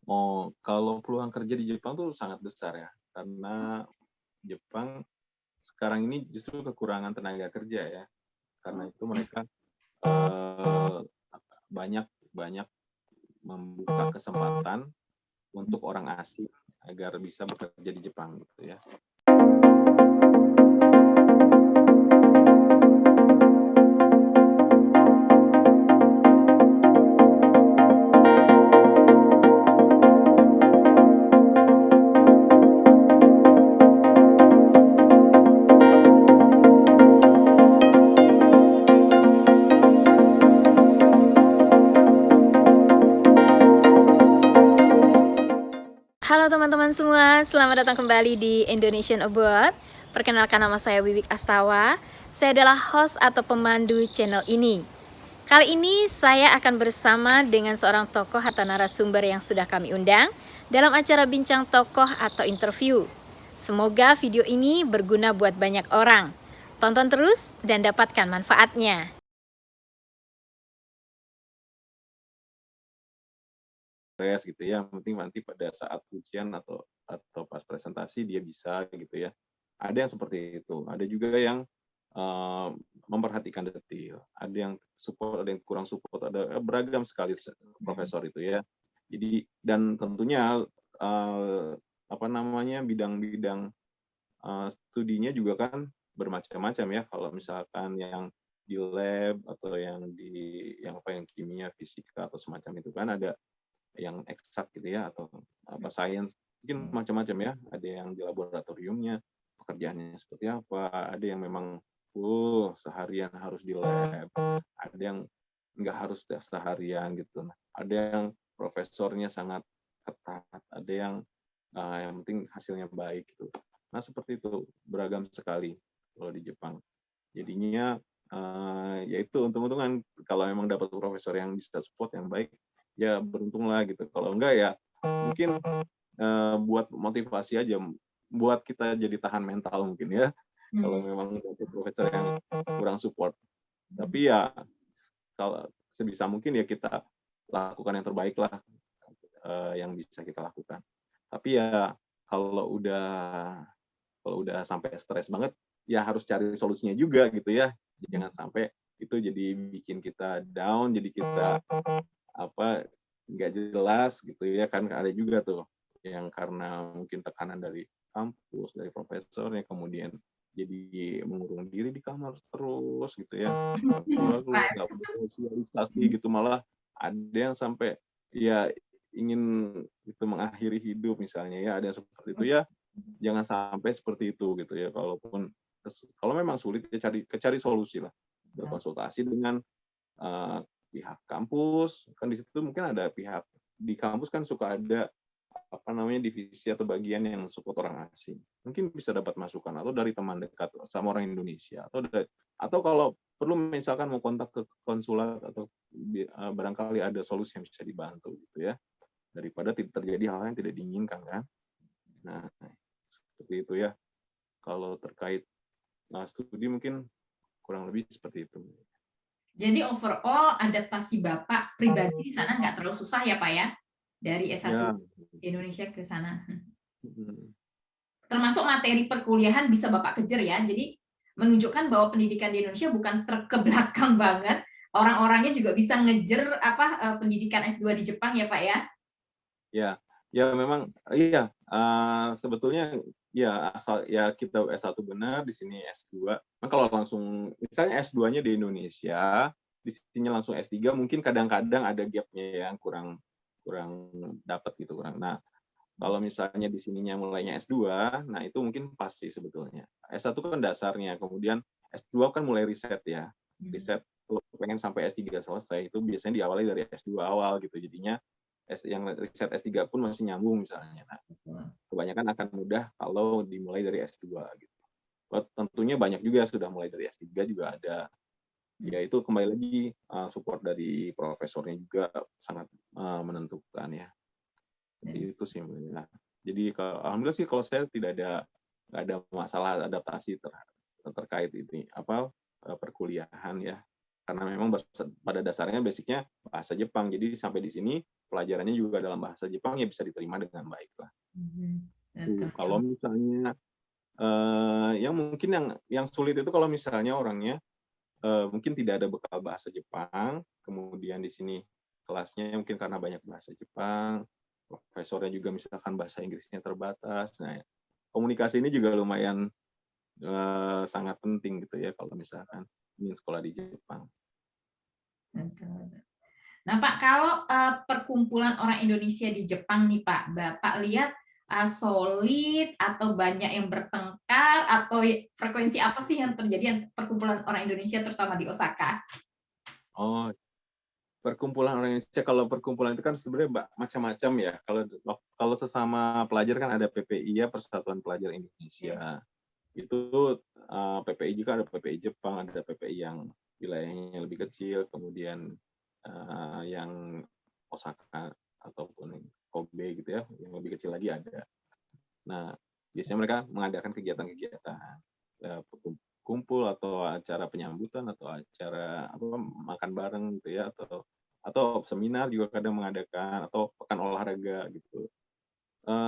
Oh, kalau peluang kerja di Jepang tuh sangat besar ya, karena Jepang sekarang ini justru kekurangan tenaga kerja ya. Karena Oh, itu mereka eh, banyak banyak membuka kesempatan untuk orang asing agar bisa bekerja di Jepang gitu ya. Halo teman-teman semua, selamat datang kembali di Indonesian Abroad. Perkenalkan, nama saya Wiwik Astawa. Saya adalah host atau pemandu channel ini. Kali ini saya akan bersama dengan seorang tokoh atau narasumber yang sudah kami undang dalam acara bincang tokoh atau interview. Semoga video ini berguna buat banyak orang. Tonton terus dan dapatkan manfaatnya. Gitu ya, yang penting nanti pada saat ujian atau pas presentasi dia bisa gitu ya. Ada yang seperti itu, ada juga yang eh, memperhatikan detail, ada yang support, ada yang kurang support, ada beragam sekali profesor itu ya. Jadi dan tentunya apa namanya bidang-bidang studinya juga kan bermacam-macam ya. Kalau misalkan yang di lab atau yang apa yang kimia, fisika atau semacam itu kan ada yang eksak gitu ya atau apa sains mungkin macam-macam ya. Ada yang di laboratoriumnya pekerjaannya seperti apa, ada yang memang seharian harus di lab, ada yang nggak harus seharian gitu. Nah, ada yang profesornya sangat ketat, ada yang penting hasilnya baik gitu. Nah seperti itu beragam sekali kalau di Jepang. Jadinya yaitu untung-untungan kalau memang dapat profesor yang bisa support yang baik ya beruntunglah gitu. Kalau enggak ya mungkin buat motivasi aja, buat kita jadi tahan mental mungkin ya. Kalau memang dapat profesor yang kurang support. Tapi ya kalau sebisa mungkin ya kita lakukan yang terbaik lah yang bisa kita lakukan. Tapi ya kalau udah kalau udah sampai stres banget ya harus cari solusinya juga gitu ya. Jangan sampai itu jadi bikin kita down, jadi kita apa nggak jelas gitu ya kan ada juga tuh yang karena mungkin tekanan dari kampus, dari profesornya, kemudian jadi mengurung diri di kamar terus gitu ya, nggak keluar-keluar, stres. nggak bersosialisasi gitu, malah ada yang sampai ya ingin itu mengakhiri hidup misalnya ya, ada yang seperti itu ya. Jangan sampai seperti itu gitu ya. Kalau memang sulit ya cari solusi lah. Berkonsultasi dengan eh, pihak kampus, kan di situ mungkin ada pihak di kampus kan suka ada apa namanya divisi atau bagian yang support orang asing. Mungkin bisa dapat masukan atau dari teman dekat sama orang Indonesia atau kalau perlu misalkan mau kontak ke konsulat atau barangkali ada solusi yang bisa dibantu gitu ya. Daripada terjadi hal yang tidak diinginkan kan. Nah, seperti itu ya. Kalau terkait studi mungkin kurang lebih seperti itu. Jadi overall adaptasi Bapak pribadi di sana nggak terlalu susah ya Pak ya? Dari S1 Ya, di Indonesia ke sana. mm, Termasuk materi perkuliahan bisa Bapak kejar ya. Jadi menunjukkan bahwa pendidikan di Indonesia bukan terkebelakang banget. Orang-orangnya juga bisa ngejar pendidikan S2 di Jepang ya Pak ya. ya, ya memang iya. Sebetulnya ya asal ya kita S1 benar di sini S2. Nah, kalau langsung misalnya S2-nya di Indonesia, di sini langsung S3 mungkin kadang-kadang ada gap-nya yang kurang kurang dapat gitu kurang. Nah, kalau misalnya di sininya mulainya S2, nah itu mungkin pas sih sebetulnya. S1 kan dasarnya, kemudian S2 kan mulai riset ya. Riset kalau pengen sampai S3 selesai itu biasanya diawali dari S2 awal gitu. Jadinya yang riset S3 pun masih nyambung misalnya. Nah, kebanyakan akan mudah kalau dimulai dari S2 gitu. Tentunya banyak juga sudah mulai dari S3 juga ada. Ya itu kembali lagi support dari profesornya juga sangat menentukan ya. Seperti itu sih. Nah, jadi alhamdulillah sih kalau saya nggak ada masalah adaptasi terkait ini apa perkuliahan ya, karena memang pada dasarnya basicnya bahasa Jepang, jadi sampai di sini pelajarannya juga dalam bahasa Jepang ya bisa diterima dengan baik lah. Betul. Kalau misalnya yang mungkin yang sulit itu kalau misalnya orangnya mungkin tidak ada bekal bahasa Jepang, kemudian di sini kelasnya mungkin karena banyak bahasa Jepang, profesornya juga misalkan bahasa Inggrisnya terbatas. Nah, komunikasi ini juga lumayan sangat penting gitu ya kalau misalkan ingin sekolah di Jepang. Betul. Nah Pak, kalau perkumpulan orang Indonesia di Jepang nih Pak, Bapak lihat solid atau banyak yang bertengkar atau frekuensi apa sih yang terjadi perkumpulan orang Indonesia terutama di Osaka? Oh, perkumpulan orang Indonesia, kalau perkumpulan itu kan sebenarnya macam-macam ya. Kalau sesama pelajar kan ada PPI ya, Persatuan Pelajar Indonesia. Itu PPI juga ada PPI Jepang, ada PPI yang wilayahnya lebih kecil, kemudian yang Osaka ataupun Kobe gitu ya, yang lebih kecil lagi ada. Nah, biasanya mereka mengadakan kegiatan-kegiatan kumpul atau acara penyambutan atau acara makan bareng gitu ya, atau seminar juga kadang mengadakan, atau pekan olahraga gitu.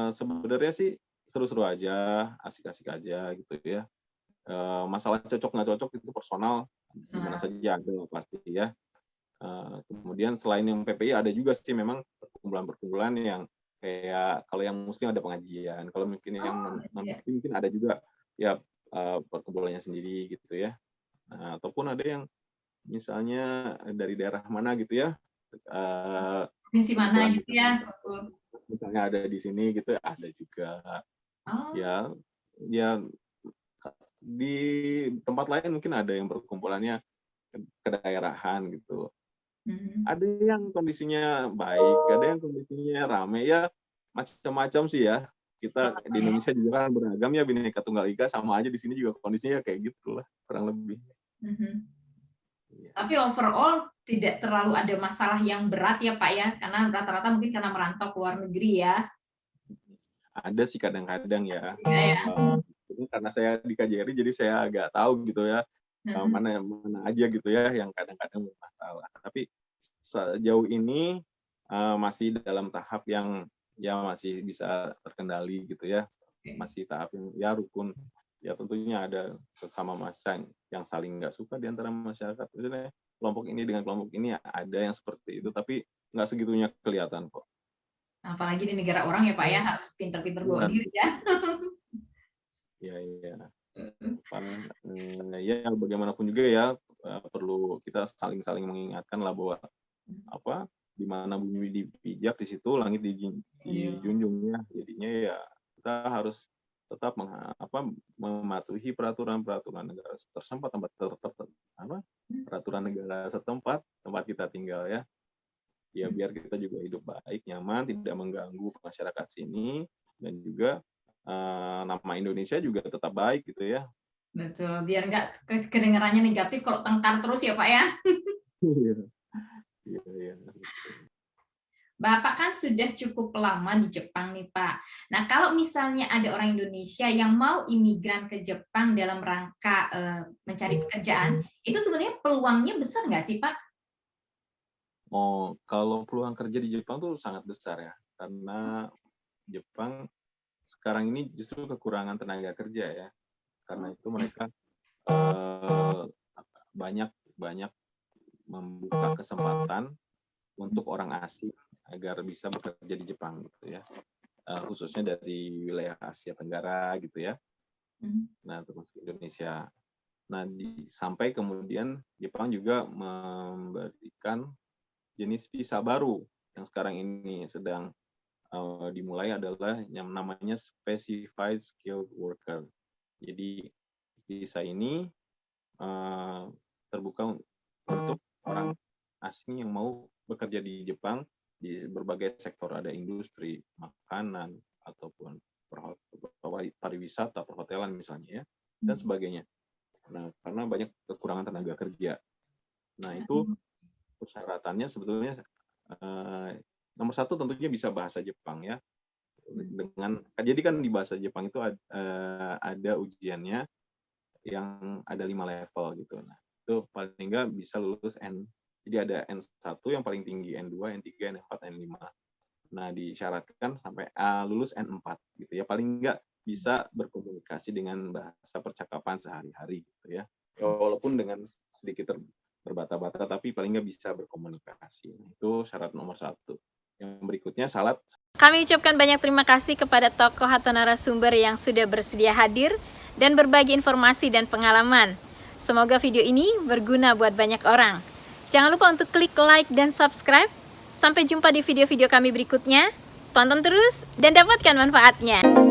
Sebenarnya sih seru-seru aja, asik-asik aja gitu ya. Masalah cocok nggak cocok itu personal, di mana saja ada pasti ya. Kemudian selain yang PPI ada juga sih memang perkumpulan-perkumpulan yang kayak kalau yang muslim ada pengajian, kalau mungkin yang non muslim mungkin ada juga ya perkumpulannya sendiri gitu ya. Ataupun ada yang misalnya dari daerah mana gitu ya, provinsi mana gitu ya. misalnya ada di sini gitu ada juga. Ya di tempat lain mungkin ada yang perkumpulannya kedaerahan gitu. Ada yang kondisinya baik, ada yang kondisinya rame, ya macam-macam sih ya. Kita di Indonesia juga kan beragam ya, Bhinneka Tunggal Ika, sama aja di sini juga kondisinya kayak gitulah kurang lebih. Tapi overall tidak terlalu ada masalah yang berat ya Pak ya, karena rata-rata mungkin karena merantau ke luar negeri ya. Ada sih kadang-kadang ya. Karena saya di KJRI jadi saya agak tahu gitu ya. Mana aja gitu ya yang kadang-kadang bermasalah. Tapi sejauh ini masih dalam tahap yang ya masih bisa terkendali gitu ya. Masih tahap yang ya rukun. Ya tentunya ada sesama masa yang saling nggak suka di antara masyarakat. Maksudnya kelompok ini dengan kelompok ini ada yang seperti itu, tapi nggak segitunya kelihatan kok. Apalagi di negara orang ya Pak ya, harus pinter-pinter bawa diri ya. Iya. Ya bagaimanapun juga ya perlu kita saling mengingatkan lah bahwa di mana bumi dipijak di situ langit dijunjung ya. Jadinya ya kita harus tetap mematuhi peraturan negara setempat, peraturan negara setempat tempat kita tinggal ya. Ya biar kita juga hidup baik, nyaman, tidak mengganggu masyarakat sini, dan juga nama Indonesia juga tetap baik gitu ya. Betul, biar nggak kedengarannya negatif kalau tengkar terus ya Pak ya. Iya. Bapak kan sudah cukup lama di Jepang nih Pak. Nah kalau misalnya ada orang Indonesia yang mau imigran ke Jepang dalam rangka mencari pekerjaan, itu sebenarnya peluangnya besar nggak sih Pak? Oh, kalau peluang kerja di Jepang tuh sangat besar ya, karena Jepang sekarang ini justru kekurangan tenaga kerja ya, karena itu mereka banyak membuka kesempatan untuk orang asing agar bisa bekerja di Jepang gitu ya, khususnya dari wilayah Asia Tenggara gitu ya. Nah termasuk Indonesia. Nah sampai kemudian Jepang juga memberikan jenis visa baru yang sekarang ini sedang dimulai adalah yang namanya Specified Skilled Worker. Jadi visa ini terbuka untuk orang asing yang mau bekerja di Jepang di berbagai sektor, ada industri, makanan, ataupun pariwisata, perhotelan misalnya ya, dan sebagainya. Nah, karena banyak kekurangan tenaga kerja. Nah, itu persyaratannya sebetulnya nomor satu tentunya bisa bahasa Jepang ya. Jadi kan di bahasa Jepang itu ada ujiannya yang ada 5 level gitu. Nah, itu paling nggak bisa lulus N Jadi ada N1 yang paling tinggi, N2, N3, N4, N5. Nah, disyaratkan sampai lulus N4 gitu ya. Paling enggak bisa berkomunikasi dengan bahasa percakapan sehari-hari gitu ya. Walaupun dengan sedikit terbata-bata, tapi paling nggak bisa berkomunikasi. Itu syarat nomor 1. Yang berikutnya syarat. Kami ucapkan banyak terima kasih kepada tokoh atau narasumber yang sudah bersedia hadir dan berbagi informasi dan pengalaman. Semoga video ini berguna buat banyak orang. Jangan lupa untuk klik like dan subscribe. Sampai jumpa di video-video kami berikutnya. Tonton terus dan dapatkan manfaatnya.